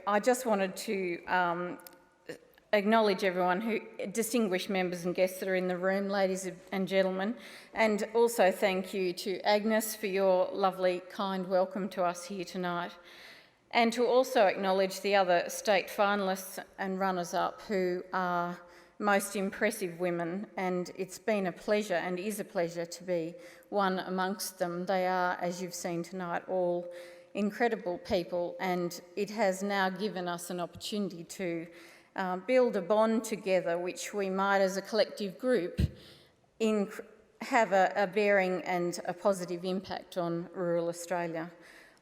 I just wanted to acknowledge everyone distinguished members and guests that are in the room, ladies and gentlemen, and also thank you to Agnes for your lovely, kind welcome to us here tonight, and to also acknowledge the other state finalists and runners-up who are most impressive women, and it's been a pleasure and is a pleasure to be one amongst them. They are, as you've seen tonight, all incredible people, and it has now given us an opportunity to build a bond together which we might as a collective group have a bearing and a positive impact on rural Australia.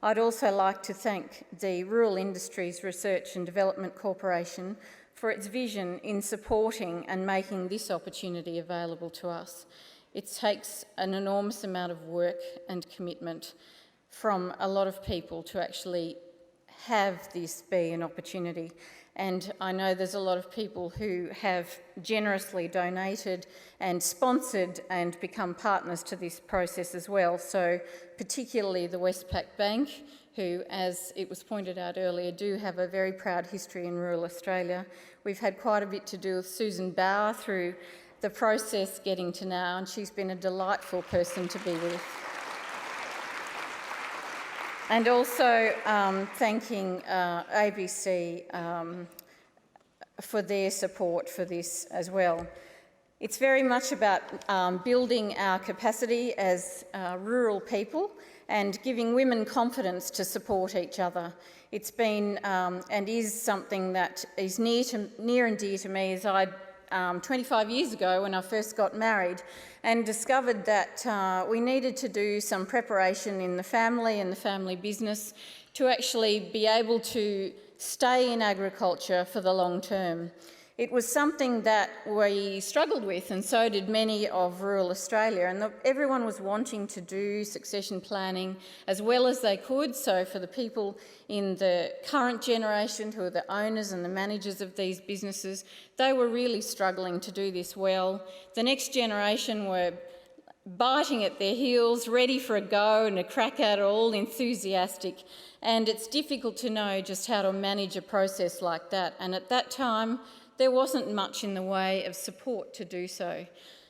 I'd also like to thank the Rural Industries Research and Development Corporation for its vision in supporting and making this opportunity available to us. It takes an enormous amount of work and commitment from a lot of people to actually have this be an opportunity. And I know there's a lot of people who have generously donated and sponsored and become partners to this process as well. So particularly the Westpac Bank, who, as it was pointed out earlier, do have a very proud history in rural Australia. We've had quite a bit to do with Susan Bauer through the process getting to now, and she's been a delightful person to be with. And also thanking ABC for their support for this as well. It's very much about building our capacity as rural people and giving women confidence to support each other. It's been and is something that is near and dear to me, as I 25 years ago when I first got married and discovered that we needed to do some preparation in the family and the family business to actually be able to stay in agriculture for the long term. It was something that we struggled with, and so did many of rural Australia, and everyone was wanting to do succession planning as well as they could. So for the people in the current generation who are the owners and the managers of these businesses, they were really struggling to do this well. The next generation were biting at their heels, ready for a go and a crack at it, all enthusiastic. And it's difficult to know just how to manage a process like that. And at that time, there wasn't much in the way of support to do so.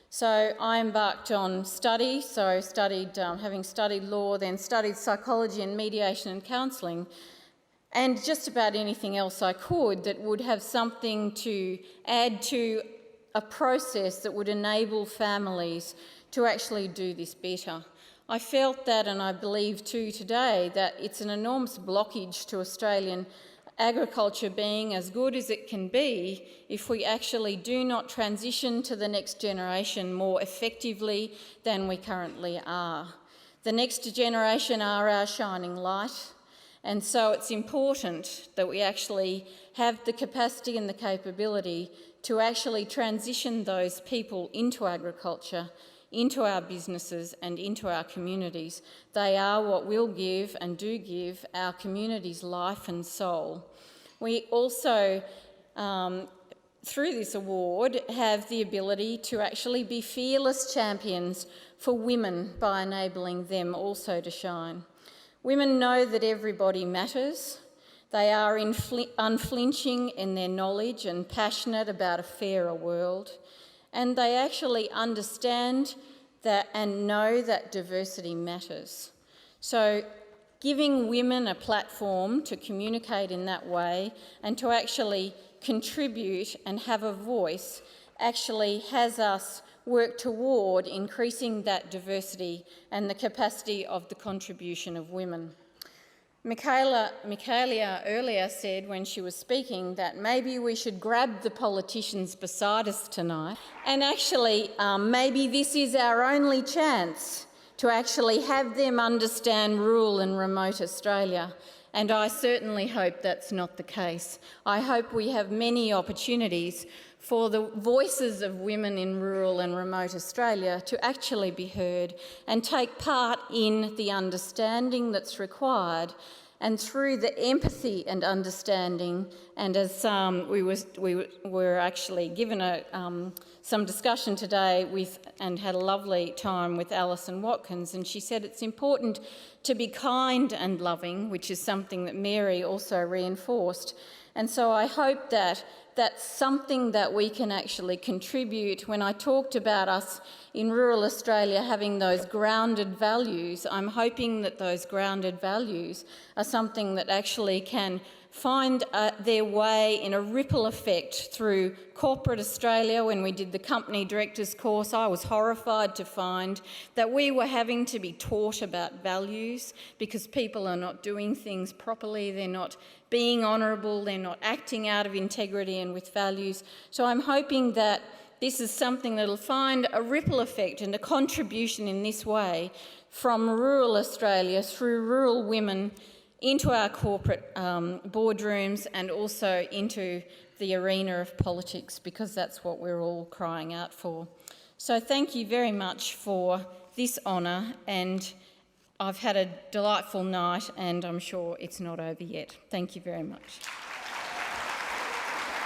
So I embarked on study, having studied law, then studied psychology and mediation and counselling, and just about anything else I could that would have something to add to a process that would enable families to actually do this better. I felt that, and I believe too today, that it's an enormous blockage to Australian agriculture being as good as it can be if we actually do not transition to the next generation more effectively than we currently are. The next generation are our shining light, and so it's important that we actually have the capacity and the capability to actually transition those people into agriculture, into our businesses and into our communities. They are what will give and do give our communities life and soul. We also, through this award, have the ability to actually be fearless champions for women by enabling them also to shine. Women know that everybody matters. They are unflinching in their knowledge and passionate about a fairer world. And they actually understand that and know that diversity matters. So giving women a platform to communicate in that way and to actually contribute and have a voice actually has us work toward increasing that diversity and the capacity of the contribution of women. Michaela earlier said when she was speaking that maybe we should grab the politicians beside us tonight, and actually maybe this is our only chance to actually have them understand rural and remote Australia. And I certainly hope that's not the case. I hope we have many opportunities for the voices of women in rural and remote Australia to actually be heard and take part in the understanding that's required, and through the empathy and understanding, and as we were actually given some discussion today and had a lovely time with Alison Watkins, and she said it's important to be kind and loving, which is something that Mary also reinforced. And so I hope that that's something that we can actually contribute. When I talked about us in rural Australia having those grounded values, I'm hoping that those grounded values are something that actually can find their way in a ripple effect through corporate Australia. When we did the company directors course, I was horrified to find that we were having to be taught about values because people are not doing things properly, they're not being honourable, they're not acting out of integrity and with values. So I'm hoping that this is something that'll find a ripple effect and a contribution in this way from rural Australia through rural women into our corporate boardrooms and also into the arena of politics, because that's what we're all crying out for. So thank you very much for this honour, and I've had a delightful night and I'm sure it's not over yet. Thank you very much.